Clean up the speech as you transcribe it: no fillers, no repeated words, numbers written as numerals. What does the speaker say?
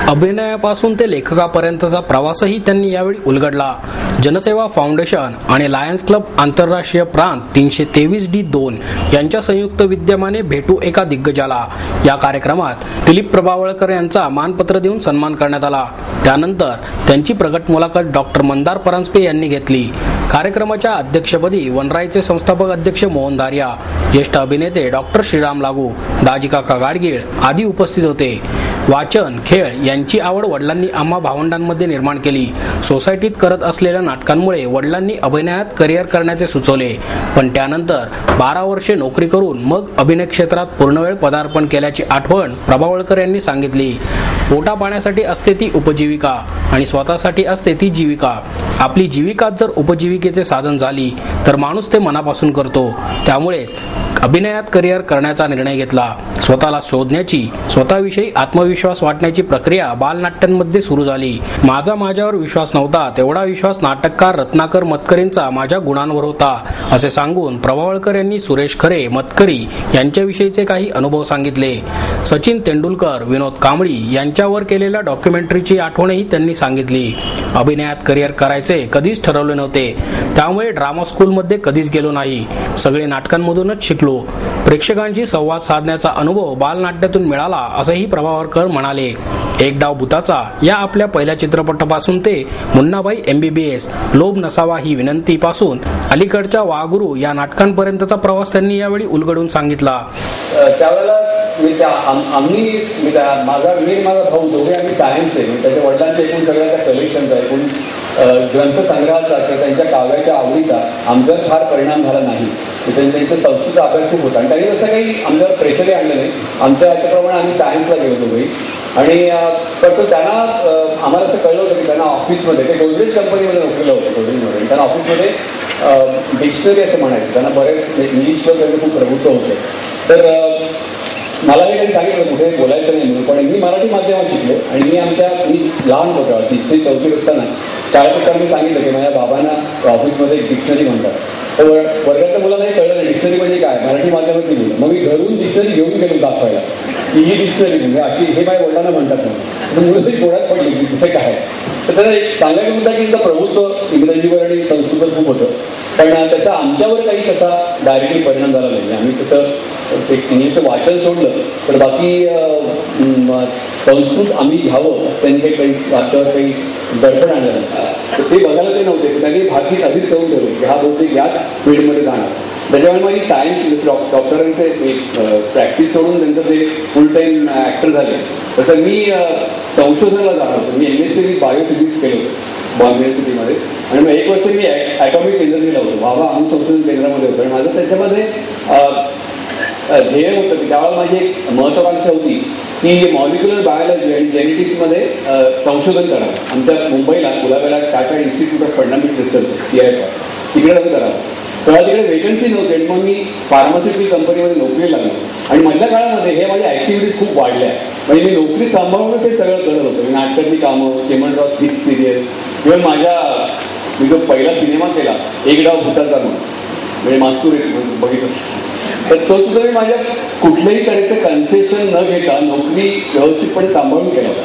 अभिनयापासून ते लेखकापर्यंतचा प्रवासही त्यांनी यावेळी उलगडला। जनसेवा फाउंडेशन आणि लायन्स क्लब आंतरराष्ट्रीय प्रांत 323D2 यांच्या संयुक्त विद्यमाने भेटू एका दिग्गजाला या कार्यक्रमात दिलीप प्रभावळकर यांचा मानपत्र देऊन सन्मान करण्यात आला। त्यानंतर त्यांची प्रगट मुलाखत डॉक्टर मंदार परांजपे यांनी घेतली। कार्यक्रमाच्या अध्यक्षपदी वनराईचे संस्थापक अध्यक्ष मोहन धारिया, ज्येष्ठ अभिनेते डॉक्टर श्रीराम लागू, दाजीकाका गाडगीळ आदी उपस्थित होते। वाचन, खेळ यांची आवड वडिलांनी आम्हा भावंडांमध्ये निर्माण केली। सोसायटीत करत असलेल्या नाटकांमुळे वडिलांनी अभिनयात करिअर करण्याचे सुचवले, पण त्यानंतर 12 वर्षे नोकरी करून मग अभिनय क्षेत्रात पूर्णवेळ पदार्पण केल्याची आठवण प्रभावळकर यांनी सांगितली। पोटा पाण्यासाठी असते ती उपजीविका आणि स्वतःसाठी असते ती जीविका। आपली जीविका जर उपजीविकेचे साधन झाली तर माणूस ते मनापासून करतो। त्यामुळे अभिनयात करिअर करण्याचा निर्णय घेतला। स्वतःला शोधण्याची, स्वतःविषयी आत्मविश्वास वाटण्याची प्रक्रिया बालनाट्यांमध्ये सुरू झाली। माझ्यावर विश्वास नव्हता, तेवढा विश्वास नाटककार रत्नाकर मतकरींचा माझ्या गुणांवर होता, असे सांगून प्रभावळकर यांनी सुरेश खरे मतकरी यांच्याविषयीचे काही अनुभव सांगितले। सचिन तेंडुलकर, विनोद कांबळी यांच्यावर केलेल्या डॉक्युमेंटरीची आठवणही त्यांनी सांगितली। अभिनयात करिअर करायचे कधीच ठरवले नव्हते, त्यामुळे ड्रामा स्कूलमध्ये कधीच गेलो नाही, सगळे नाटकांमधूनच शिकलो। प्रेक्षकांशी संवाद साधण्याचा अनुभव बालनाट्यातून मिळाला, असंही प्रभावळकर म्हणाले। एक डाव भूताचा या आपल्या पहिल्या चित्रपटापासून ते मुन्नाबाई MBBS, लोभ नसावा ही विनंती पासून अलीकडच्या वाघुरू या नाटकांपर्यंतचा प्रवास त्यांनी यावेळी उलगडून सांगितला। त्यावेळेला माझा भाऊ दोघे आम्ही सायन्स आहे, त्याच्या वडिलांचे एकूण सगळ्या त्या कलेक्शनचा एकूण ग्रंथसंग्रहाचा किंवा त्यांच्या काव्याच्या आवडीचा आमच्यावर फार परिणाम झाला नाही। त्यांचा संस्कृतचा अभ्यास खूप होता आणि त्यांनी असं काही आमच्यावर प्रेशरही आणलं नाही। आमच्या याच्याप्रमाणे आम्ही सायन्सला गेलो दोघेही आणि पण तो त्यांना आम्हाला असं कळलं होतं की त्यांना ऑफिसमध्ये ते गोदरेज कंपनीमध्ये नोकरीला होतं, गोदरेजमध्ये त्यांना ऑफिसमध्ये डिक्शनरी असं म्हणायचं, त्यांना बरेच इंग्लिशवर त्यांचं खूप प्रभुत्व होतं। तर मलाही त्यांनी सांगितलं कुठे बोलायचं नाही म्हणून, पण मी मराठी माध्यमात शिकलो आणि मी लहान होतो 3री 4थी असताना शाळेत असताना मी सांगितलं की माझ्या बाबांना ऑफिसमध्ये एक डिक्शनरी म्हणतात। तर वर्गातल्या मुलांनाही कळलं नाही डिक्शनरी म्हणजे काय, मराठी माध्यमात गेलो। मग मी घरून डिक्शनरी घेऊन गेलो दाखवायला की ही डिक्शनरी म्हणजे अशी हे माझ्या वडिलांना म्हणतात ना, मुलं तरी गोळ्यात पडली की कसं काय। तर त्याचा एक सांगायचं होता की त्याचं प्रभुत्व इंग्रजीवर आणि संस्कृतवर खूप होतं, पण त्याचा आमच्यावर काही कसा डायरेक्टली परिणाम झाला नाही। आम्ही तसं एक इंग्लिशचं वाचन सोडलं तर बाकी संस्कृत आम्ही घ्यावं असं त्यांनी काही वाच्यावर काही दडपण आणलं नाही। तर ते बघायला ते नव्हते, त्यांनी भारतीय आधीच करून ठेवलं की हा बहुतेक याच फील्डमध्ये जाणार। त्याच्यामुळे माझी सायन्स डॉक्टरांचे प्रॅक्टिस सोडून त्यांचं ते फुल टाईम ॲक्टर झाले। तसं मी संशोधनाला जाणार होतो, मी MSc बायोफिजिक्स केलं होतं बॉम्बे युनिव्हर्सिटीमध्ये आणि मग 1 वर्ष मी ॲटॉमिक एनर्जीला होतो, बाबा अणु संशोधन केंद्रामध्ये होतं आणि माझं त्याच्यामध्ये ध्येय होतं की त्यावेळेला माझी एक महत्त्वाकांक्षा होती की मॉलिक्युलर बायोलॉजी आणि जेनेटिक्समध्ये संशोधन करावं। आमच्या मुंबईला कुलाब्याला Tata institute of fundamental research TIFR तिकडे जाऊन करावं। तेव्हा तिकडे वेकन्सी नव्हती आणि मग मी फार्मास्युटिकल कंपनीमध्ये नोकरी लागलो आणि मधल्या काळामध्ये हे माझ्या ॲक्टिव्हिटीज खूप वाढल्या। म्हणजे मी नोकरी सांभाळूनच हे सगळं करत होतो, मी नाटकातली कामं, चिमणराव 6 सिरियल, इव्हन मी जो पहिला सिनेमा केला एक डाव भूताचा म्हणजे मास्तूर बघितलं, तर तो सुद्धा मी माझ्या कुठल्याही तऱ्हेचं कन्सेशन न घेता नोकरी व्यवस्थितपणे सांभाळून केला होता।